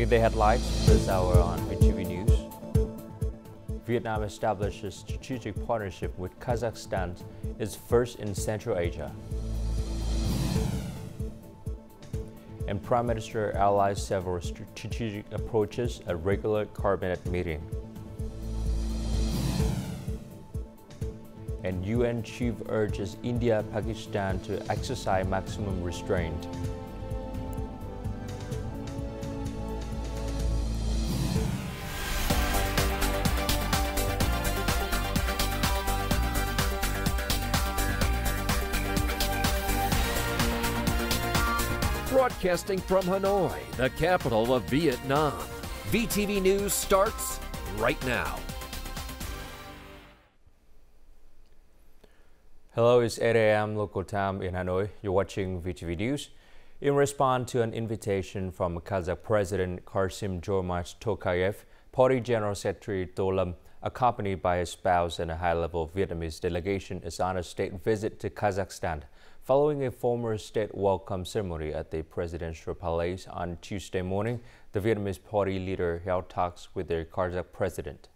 Midday headlines this hour on VTV News. Vietnam established a strategic partnership with Kazakhstan, its first in Central Asia. And Prime Minister outlines several strategic approaches at regular cabinet meeting. And UN chief urges India, Pakistan to exercise maximum restraint. Broadcasting from Hanoi, the capital of Vietnam. VTV News starts right now. Hello, it's 8 a.m. local time in Hanoi. You're watching VTV News. In response to an invitation from Kazakh President Kassym-Jomart Tokayev, Party General Secretary To Lâm, accompanied by his spouse and a high-level Vietnamese delegation, is on a state visit to Kazakhstan, following a formal state welcome ceremony at the Presidential Palace on Tuesday morning. The Vietnamese party leader held talks with their Kazakh president.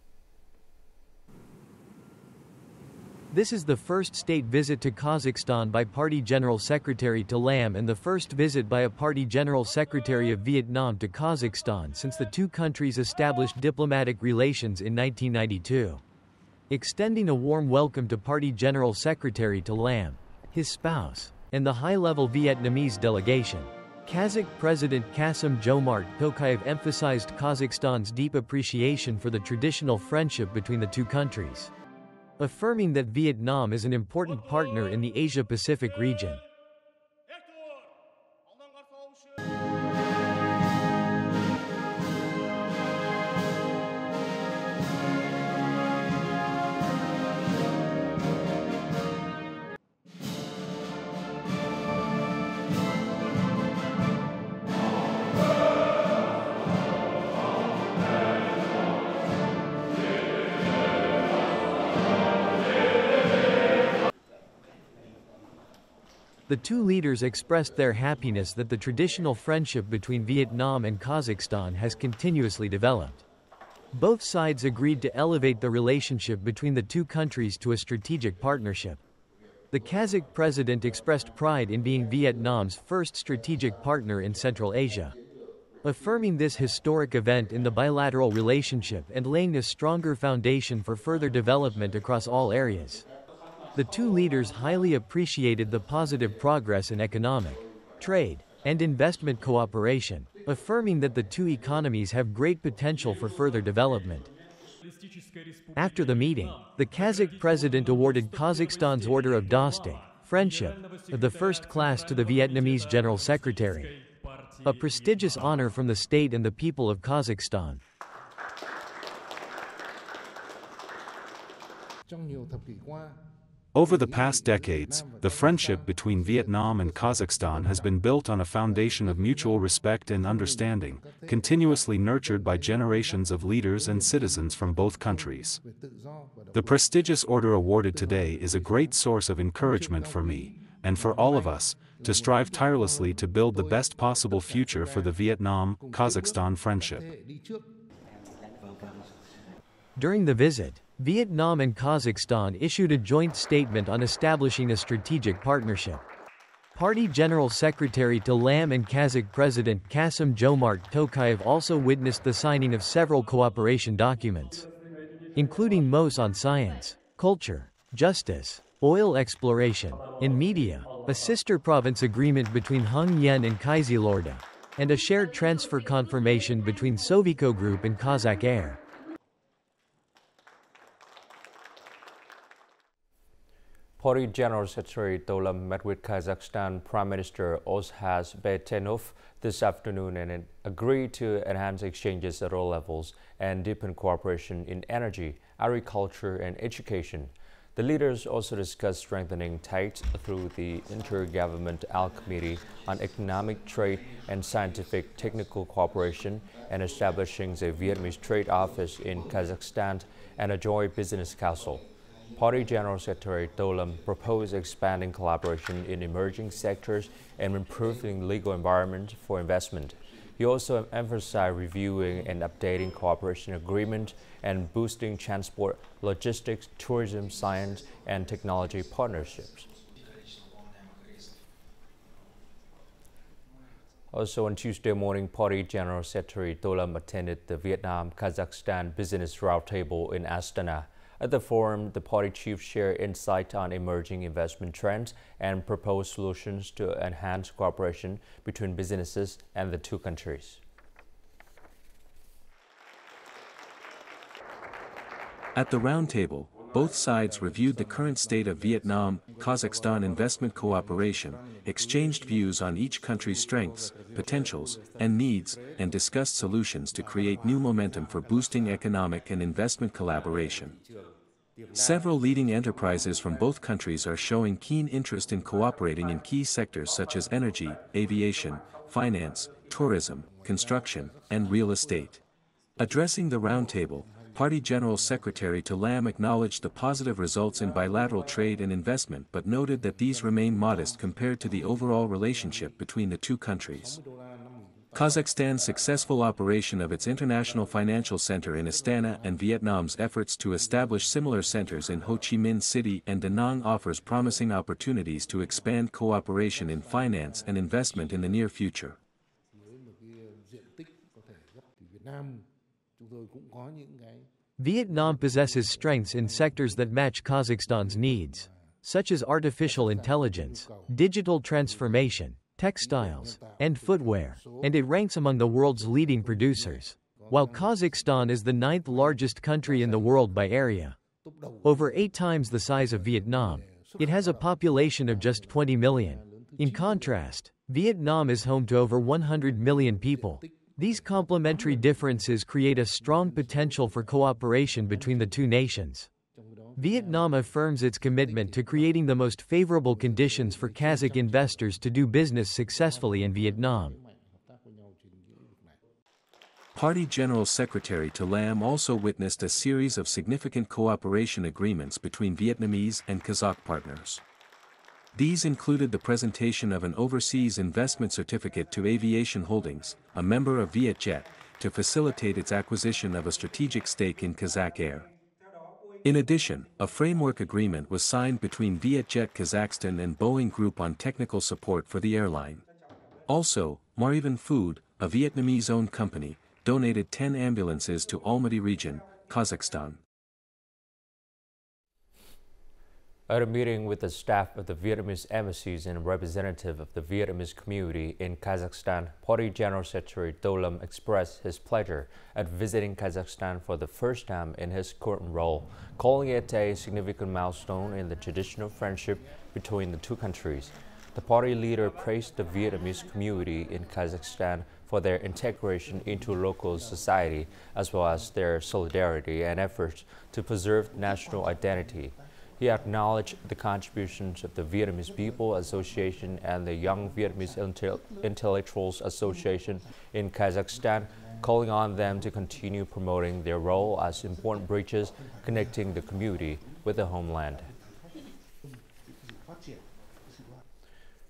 This is the first state visit to Kazakhstan by Party General Secretary To Lâm and the first visit by a Party General Secretary of Vietnam to Kazakhstan since the two countries established diplomatic relations in 1992. Extending a warm welcome to Party General Secretary To Lâm, his spouse, and the high-level Vietnamese delegation, Kazakh President Kassym-Jomart Tokayev emphasized Kazakhstan's deep appreciation for the traditional friendship between the two countries, affirming that Vietnam is an important partner in the Asia-Pacific region. The two leaders expressed their happiness that the traditional friendship between Vietnam and Kazakhstan has continuously developed. Both sides agreed to elevate the relationship between the two countries to a strategic partnership. The Kazakh president expressed pride in being Vietnam's first strategic partner in Central Asia, affirming this historic event in the bilateral relationship and laying a stronger foundation for further development across all areas. The two leaders highly appreciated the positive progress in economic, trade, and investment cooperation, affirming that the two economies have great potential for further development. After the meeting, the Kazakh president awarded Kazakhstan's Order of Dostik, Friendship, of the first class to the Vietnamese General Secretary, a prestigious honor from the state and the people of Kazakhstan. Over the past decades, the friendship between Vietnam and Kazakhstan has been built on a foundation of mutual respect and understanding, continuously nurtured by generations of leaders and citizens from both countries. The prestigious order awarded today is a great source of encouragement for me, and for all of us, to strive tirelessly to build the best possible future for the Vietnam-Kazakhstan friendship. During the visit, Vietnam and Kazakhstan issued a joint statement on establishing a strategic partnership. Party General Secretary To Lâm and Kazakh President Kassym-Jomart Tokayev also witnessed the signing of several cooperation documents, including MOUs on science, culture, justice, oil exploration, and media, a sister province agreement between Hưng Yên and Kizilorda, and a shared transfer confirmation between Sovico Group and Kazakh Air. Party General Secretary To Lâm met with Kazakhstan Prime Minister Ozhas Baytenov this afternoon and agreed to enhance exchanges at all levels and deepen cooperation in energy, agriculture, and education. The leaders also discussed strengthening ties through the Intergovernmental Committee on Economic, Trade, and Scientific Technical Cooperation and establishing a Vietnamese Trade Office in Kazakhstan and a Joint Business Council. Party General Secretary To Lâm proposed expanding collaboration in emerging sectors and improving legal environment for investment. He also emphasized reviewing and updating cooperation agreements and boosting transport, logistics, tourism, science, and technology partnerships. Also on Tuesday morning, Party General Secretary To Lam attended the Vietnam-Kazakhstan Business Roundtable in Astana. At the forum, the party chiefs shared insight on emerging investment trends and proposed solutions to enhance cooperation between businesses and the two countries. At the roundtable, both sides reviewed the current state of Vietnam-Kazakhstan investment cooperation, exchanged views on each country's strengths, potentials, and needs, and discussed solutions to create new momentum for boosting economic and investment collaboration. Several leading enterprises from both countries are showing keen interest in cooperating in key sectors such as energy, aviation, finance, tourism, construction, and real estate. Addressing the roundtable, Party General Secretary To Lam acknowledged the positive results in bilateral trade and investment but noted that these remain modest compared to the overall relationship between the two countries. Kazakhstan's successful operation of its International Financial Center in Astana and Vietnam's efforts to establish similar centers in Ho Chi Minh City and Da Nang offers promising opportunities to expand cooperation in finance and investment in the near future. Vietnam possesses strengths in sectors that match Kazakhstan's needs, such as artificial intelligence, digital transformation, textiles, and footwear, and it ranks among the world's leading producers. While Kazakhstan is the 9th largest country in the world by area, over 8 times the size of Vietnam, it has a population of just 20 million. In contrast, Vietnam is home to over 100 million people. These complementary differences create a strong potential for cooperation between the two nations. Vietnam affirms its commitment to creating the most favorable conditions for Kazakh investors to do business successfully in Vietnam. Party General Secretary To Lam also witnessed a series of significant cooperation agreements between Vietnamese and Kazakh partners. These included the presentation of an overseas investment certificate to Aviation Holdings, a member of Vietjet, to facilitate its acquisition of a strategic stake in Kazakh Air. In addition, a framework agreement was signed between Vietjet Kazakhstan and Boeing Group on technical support for the airline. Also, Marivan Food, a Vietnamese-owned company, donated 10 ambulances to Almaty region, Kazakhstan. At a meeting with the staff of the Vietnamese embassies and a representative of the Vietnamese community in Kazakhstan, Party General Secretary To Lam expressed his pleasure at visiting Kazakhstan for the first time in his current role, calling it a significant milestone in the traditional friendship between the two countries. The party leader praised the Vietnamese community in Kazakhstan for their integration into local society, as well as their solidarity and efforts to preserve national identity. He acknowledged the contributions of the Vietnamese People Association and the Young Vietnamese Intellectuals Association in Kazakhstan, calling on them to continue promoting their role as important bridges connecting the community with the homeland.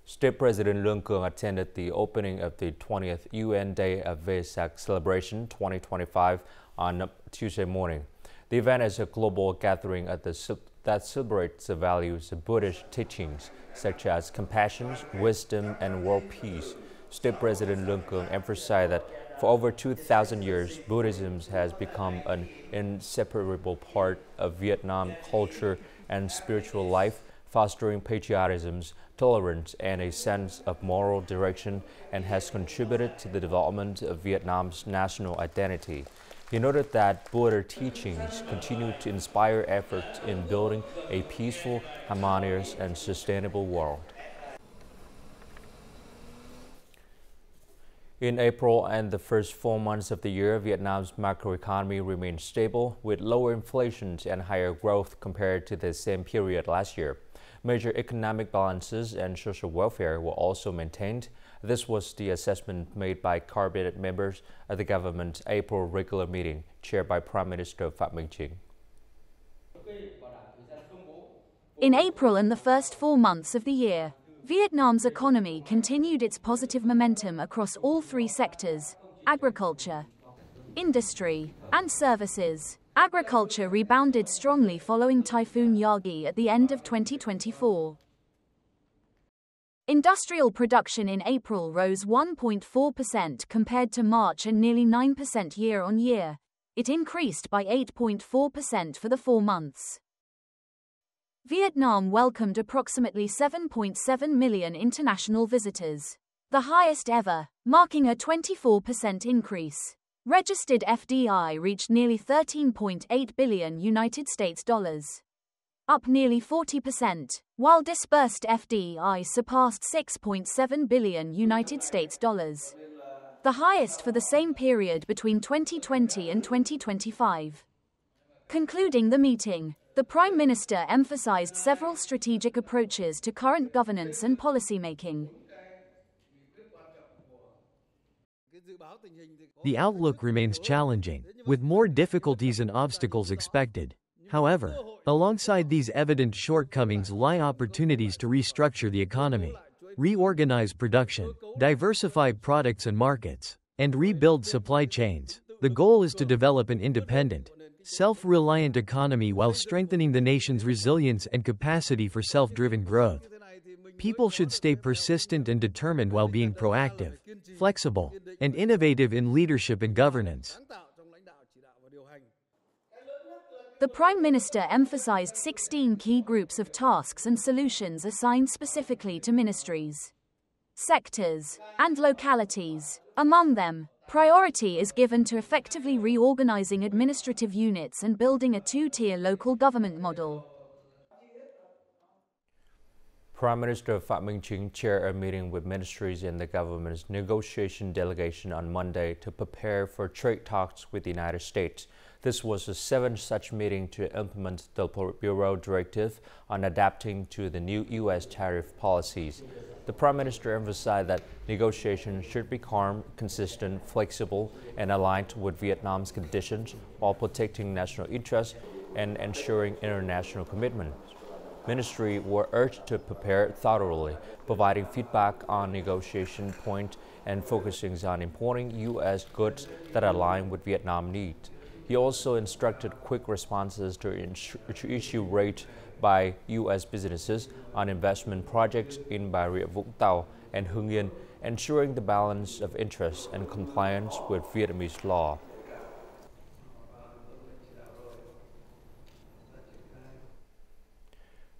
State President Lương Cường attended the opening of the 20th UN Day of Vesak Celebration 2025 on Tuesday morning. The event is a global gathering that celebrates the values of Buddhist teachings, such as compassion, wisdom, and world peace. State President Lương Cường emphasized that for over 2,000 years, Buddhism has become an inseparable part of Vietnam culture and spiritual life, fostering patriotism, tolerance, and a sense of moral direction, and has contributed to the development of Vietnam's national identity. He noted that Buddha teachings continue to inspire efforts in building a peaceful, harmonious, and sustainable world. In April and the first 4 months of the year, Vietnam's macroeconomy remained stable, with lower inflation and higher growth compared to the same period last year. Major economic balances and social welfare were also maintained. This was the assessment made by cabinet members at the government's April regular meeting, chaired by Prime Minister Phạm Minh Chính. In April and the first 4 months of the year, Vietnam's economy continued its positive momentum across all three sectors: agriculture, industry, and services. Agriculture rebounded strongly following Typhoon Yagi at the end of 2024. Industrial production in April rose 1.4% compared to March and nearly 9% year-on-year. It increased by 8.4% for the 4 months. Vietnam welcomed approximately 7.7 million international visitors, the highest ever, marking a 24% increase. Registered FDI reached nearly $13.8 billion United States dollars, up nearly 40%, while disbursed FDI surpassed $6.7 billion United States dollars, the highest for the same period between 2020 and 2025. Concluding the meeting, the Prime Minister emphasized several strategic approaches to current governance and policymaking. The outlook remains challenging, with more difficulties and obstacles expected. However, alongside these evident shortcomings lie opportunities to restructure the economy, reorganize production, diversify products and markets, and rebuild supply chains. The goal is to develop an independent, self-reliant economy while strengthening the nation's resilience and capacity for self-driven growth. People should stay persistent and determined while being proactive, flexible, and innovative in leadership and governance. The Prime Minister emphasized 16 key groups of tasks and solutions assigned specifically to ministries, sectors, and localities. Among them, priority is given to effectively reorganizing administrative units and building a two-tier local government model. Prime Minister Phạm Minh Chính chaired a meeting with ministries in the government's negotiation delegation on Monday to prepare for trade talks with the United States. This was the 7th such meeting to implement the Bureau Directive on adapting to the new U.S. tariff policies. The Prime Minister emphasized that negotiations should be calm, consistent, flexible, and aligned with Vietnam's conditions while protecting national interests and ensuring international commitments. Ministry were urged to prepare thoroughly, providing feedback on negotiation points and focusing on importing U.S. goods that align with Vietnam needs. He also instructed quick responses to issue rates by U.S. businesses on investment projects in Bà Rịa Vũng Tàu and Hưng Yên, ensuring the balance of interest and compliance with Vietnamese law.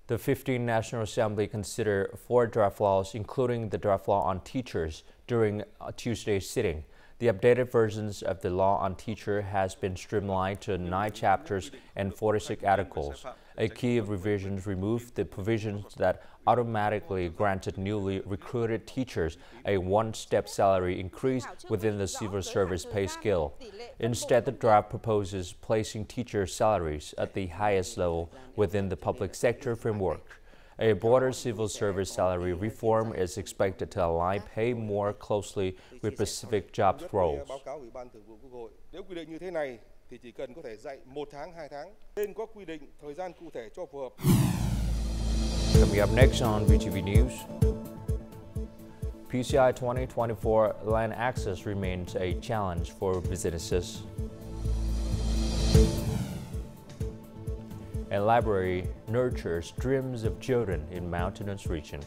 The 15th National Assembly considered 4 draft laws, including the draft law on teachers, during Tuesday's sitting. The updated versions of the law on teacher has been streamlined to 9 chapters and 46 articles. A key revisions removed the provisions that automatically granted newly recruited teachers a one-step salary increase within the civil service pay scale. Instead, the draft proposes placing teacher salaries at the highest level within the public sector framework. A broader civil service salary reform is expected to align pay more closely with specific job roles. Coming up next on VTV News, PCI 2024 land access remains a challenge for businesses. A library nurtures dreams of children in mountainous region.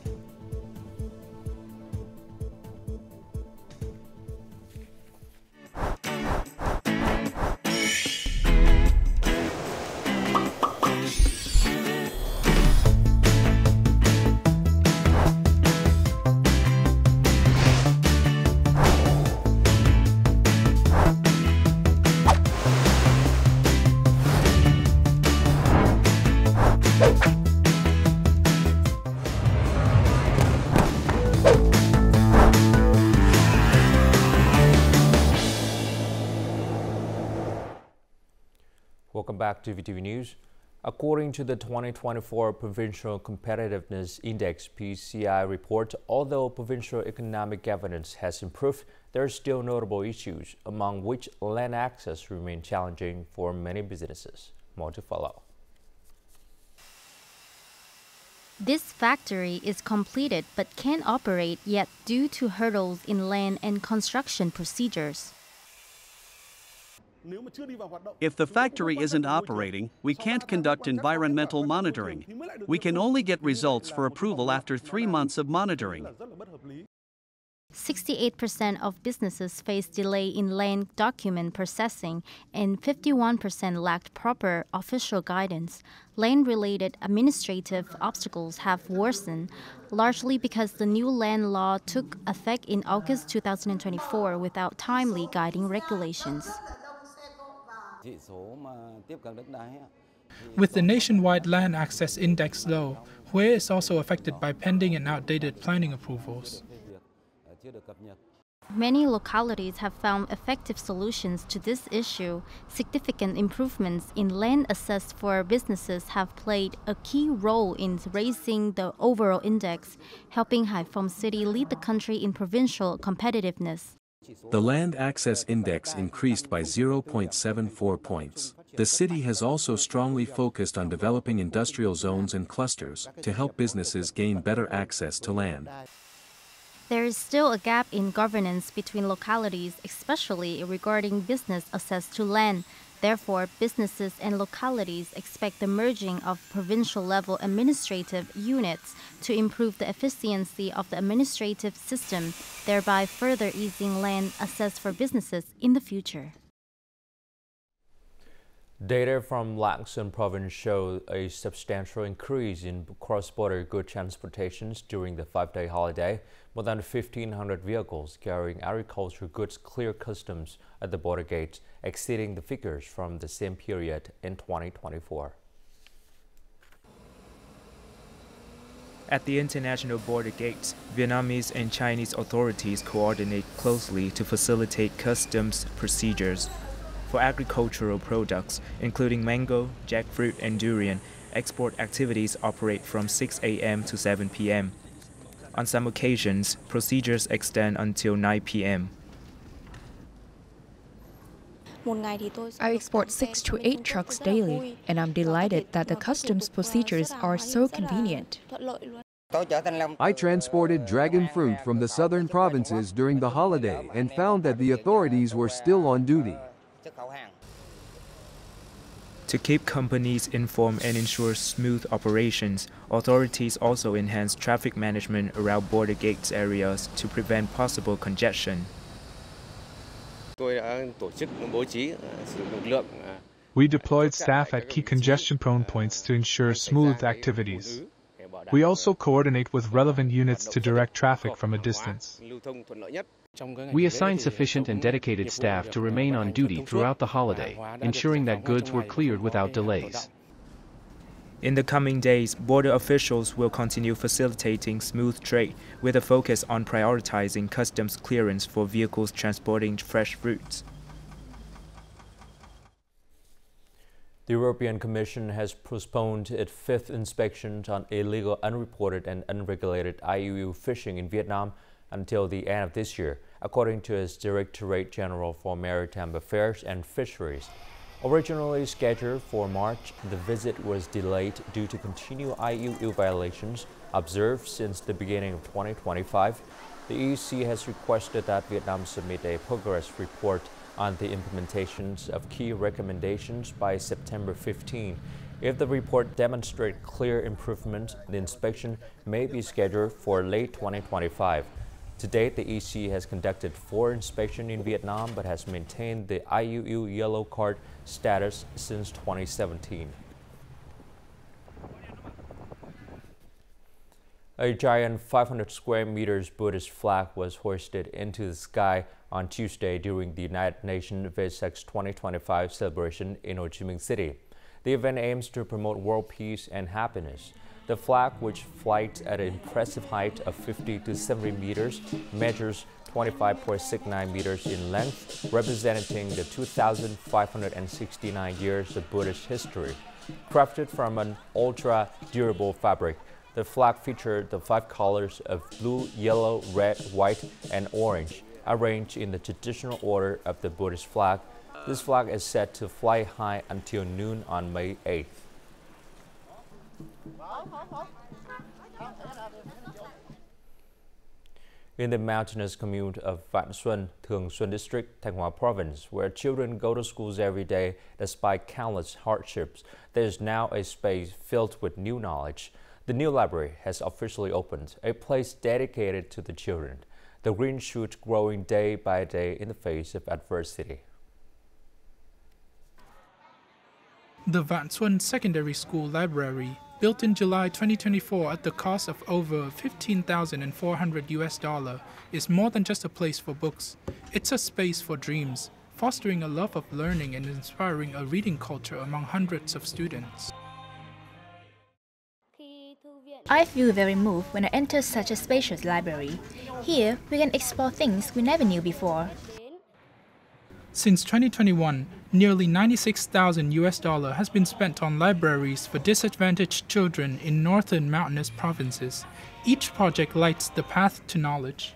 Welcome back to VTV News. According to the 2024 Provincial Competitiveness Index (PCI) report, although provincial economic governance has improved, there are still notable issues, among which land access remains challenging for many businesses. More to follow. This factory is completed but can't operate yet due to hurdles in land and construction procedures. If the factory isn't operating, we can't conduct environmental monitoring. We can only get results for approval after 3 months of monitoring. 68% of businesses face delay in land document processing and 51% lacked proper official guidance. Land-related administrative obstacles have worsened, largely because the new land law took effect in August 2024 without timely guiding regulations. With the nationwide land access index low, Hue is also affected by pending and outdated planning approvals. Many localities have found effective solutions to this issue. Significant improvements in land access for businesses have played a key role in raising the overall index, helping Haiphong City lead the country in provincial competitiveness. The land access index increased by 0.74 points. The city has also strongly focused on developing industrial zones and clusters to help businesses gain better access to land. There is still a gap in governance between localities, especially regarding business access to land. Therefore, businesses and localities expect the merging of provincial-level administrative units to improve the efficiency of the administrative system, thereby further easing land access for businesses in the future. Data from Lạng Sơn province show a substantial increase in cross-border goods transportations during the 5-day holiday. More than 1,500 vehicles carrying agricultural goods cleared customs at the border gates, exceeding the figures from the same period in 2024. At the international border gates, Vietnamese and Chinese authorities coordinate closely to facilitate customs procedures. For agricultural products, including mango, jackfruit, and durian, export activities operate from 6 a.m. to 7 p.m. On some occasions, procedures extend until 9 p.m. I export 6 to 8 trucks daily, and I'm delighted that the customs procedures are so convenient. I transported dragon fruit from the southern provinces during the holiday and found that the authorities were still on duty. To keep companies informed and ensure smooth operations, authorities also enhance traffic management around border gates areas to prevent possible congestion. We deployed staff at key congestion-prone points to ensure smooth activities. We also coordinate with relevant units to direct traffic from a distance. We assigned sufficient and dedicated staff to remain on duty throughout the holiday, ensuring that goods were cleared without delays. In the coming days, border officials will continue facilitating smooth trade with a focus on prioritizing customs clearance for vehicles transporting fresh fruits. The European Commission has postponed its 5th inspection on illegal, unreported and unregulated IUU fishing in Vietnam until the end of this year, according to its Directorate General for Maritime Affairs and Fisheries. Originally scheduled for March, the visit was delayed due to continued IUU violations observed since the beginning of 2025. The EC has requested that Vietnam submit a progress report on the implementations of key recommendations by September 15. If the report demonstrates clear improvement, the inspection may be scheduled for late 2025. To date, the EC has conducted 4 inspections in Vietnam but has maintained the IUU yellow card status since 2017. A giant 500 square meters Buddhist flag was hoisted into the sky on Tuesday during the United Nations Vesak 2025 celebration in Ho Chi Minh City. The event aims to promote world peace and happiness. The flag, which flies at an impressive height of 50 to 70 meters, measures 25.69 meters in length, representing the 2,569 years of Buddhist history. Crafted from an ultra-durable fabric, the flag featured the 5 colors of blue, yellow, red, white, and orange, arranged in the traditional order of the Buddhist flag. This flag is set to fly high until noon on May 8th. In the mountainous commune of Vạn Xuân, Thường Xuân District, Thanh Hóa Province, where children go to schools every day despite countless hardships, there is now a space filled with new knowledge. The new library has officially opened, a place dedicated to the children, the green shoot growing day by day in the face of adversity. The Vạn Xuân Secondary School Library, built in July 2024 at the cost of over $15,400 is more than just a place for books. It's a space for dreams, fostering a love of learning and inspiring a reading culture among hundreds of students. I feel very moved when I enter such a spacious library. Here, we can explore things we never knew before. Since 2021, nearly $96,000 has been spent on libraries for disadvantaged children in northern mountainous provinces. Each project lights the path to knowledge.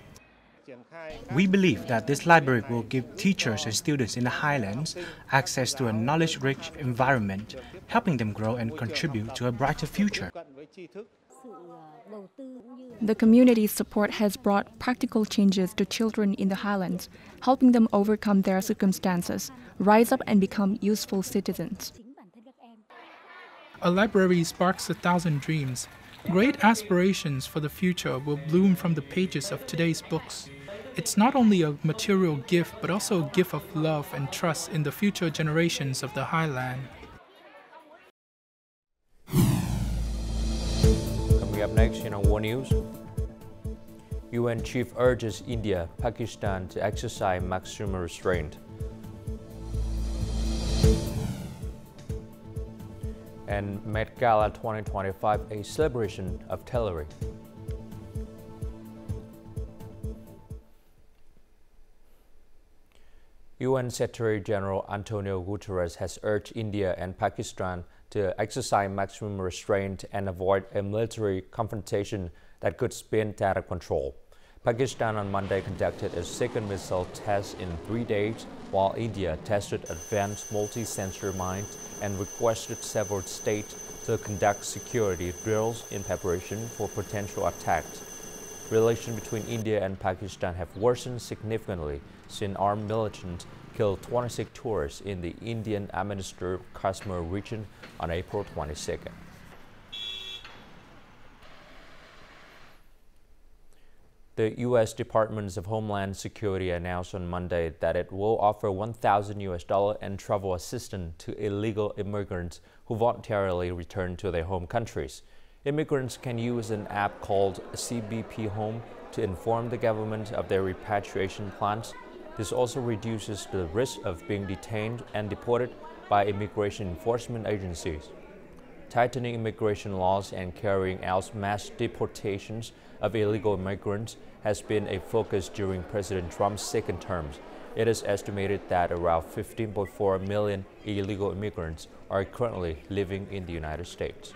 We believe that this library will give teachers and students in the highlands access to a knowledge-rich environment, helping them grow and contribute to a brighter future. The community's support has brought practical changes to children in the highlands, helping them overcome their circumstances, rise up and become useful citizens. A library sparks 1,000 dreams. Great aspirations for the future will bloom from the pages of today's books. It's not only a material gift, but also a gift of love and trust in the future generations of the highland. Coming up next in our World News, UN chief urges India, Pakistan to exercise maximum restraint. And Met Gala 2025, a celebration of tailoring. UN Secretary General Antonio Guterres has urged India and Pakistan to exercise maximum restraint and avoid a military confrontation that could spin out of control. Pakistan on Monday conducted a second missile test in 3 days, while India tested advanced multi-sensor mines and requested several states to conduct security drills in preparation for potential attacks. Relations between India and Pakistan have worsened significantly since armed militants killed 26 tourists in the Indian-administered Kashmir region on April 22nd. The U.S. Department of Homeland Security announced on Monday that it will offer $1,000 and travel assistance to illegal immigrants who voluntarily return to their home countries. Immigrants can use an app called CBP Home to inform the government of their repatriation plans. This also reduces the risk of being detained and deported by immigration enforcement agencies. Tightening immigration laws and carrying out mass deportations of illegal immigrants has been a focus during President Trump's second term. It is estimated that around 15.4 million illegal immigrants are currently living in the United States.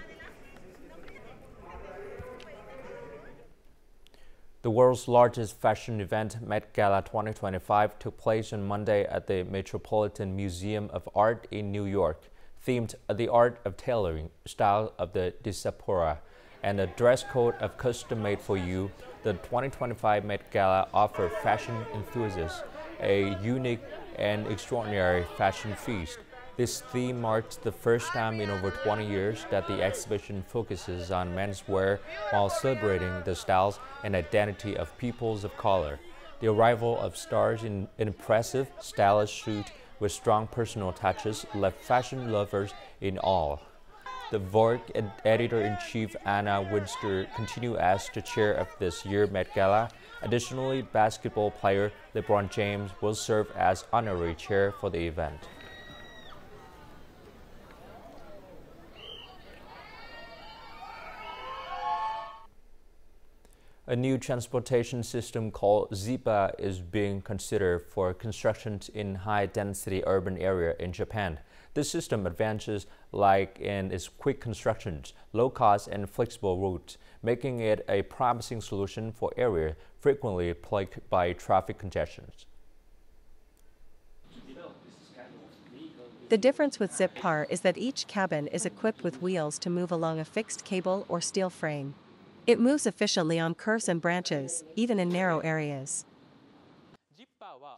The world's largest fashion event, Met Gala 2025, took place on Monday at the Metropolitan Museum of Art in New York, themed The Art of Tailoring, Style of the Diaspora, and a dress code of Custom Made for You. The 2025 Met Gala offered fashion enthusiasts a unique and extraordinary fashion feast. This theme marks the first time in over 20 years that the exhibition focuses on menswear while celebrating the styles and identity of peoples of color. The arrival of stars in an impressive, stylish suit with strong personal touches left fashion lovers in awe. The Vogue editor-in-chief Anna Wintour continued as the chair of this year's Met Gala. Additionally, basketball player LeBron James will serve as honorary chair for the event. A new transportation system called Ziba is being considered for construction in high-density urban area in Japan. This system advances like in its quick constructions, low cost and flexible routes, making it a promising solution for areas frequently plagued by traffic congestions. The difference with Zipcar is that each cabin is equipped with wheels to move along a fixed cable or steel frame. It moves efficiently on curves and branches, even in narrow areas.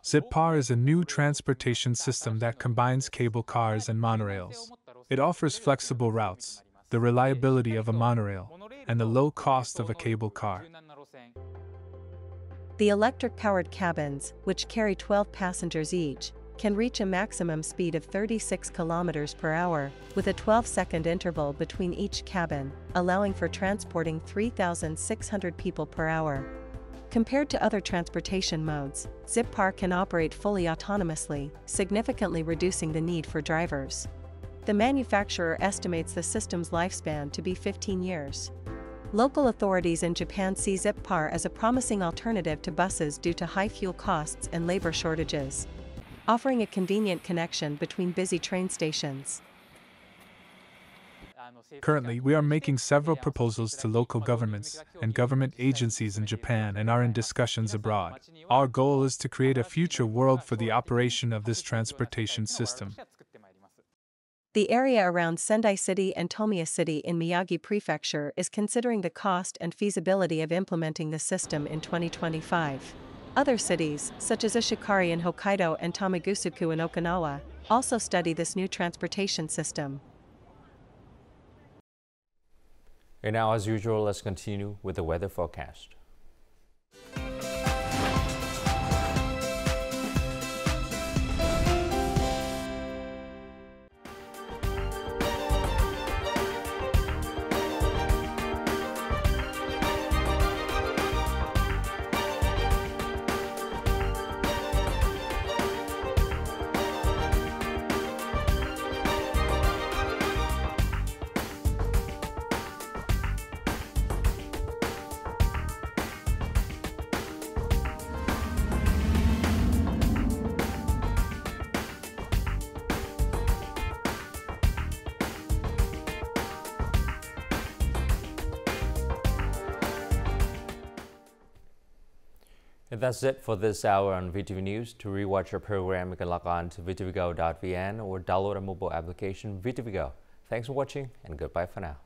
Zipcar is a new transportation system that combines cable cars and monorails. It offers flexible routes, the reliability of a monorail, and the low cost of a cable car. The electric-powered cabins, which carry 12 passengers each, can reach a maximum speed of 36 kilometers per hour, with a 12-second interval between each cabin, allowing for transporting 3,600 people per hour. Compared to other transportation modes, Zipcar can operate fully autonomously, significantly reducing the need for drivers. The manufacturer estimates the system's lifespan to be 15 years. Local authorities in Japan see Zipcar as a promising alternative to buses due to high fuel costs and labor shortages, offering a convenient connection between busy train stations. Currently, we are making several proposals to local governments and government agencies in Japan and are in discussions abroad. Our goal is to create a future world for the operation of this transportation system. The area around Sendai City and Tomiya City in Miyagi Prefecture is considering the cost and feasibility of implementing the system in 2025. Other cities, such as Ishikari in Hokkaido and Tamagusuku in Okinawa, also study this new transportation system. And now, as usual, let's continue with the weather forecast. And that's it for this hour on VTV News. To rewatch our program, you can log on to vtvgo.vn or download our mobile application VTV Go. Thanks for watching and goodbye for now.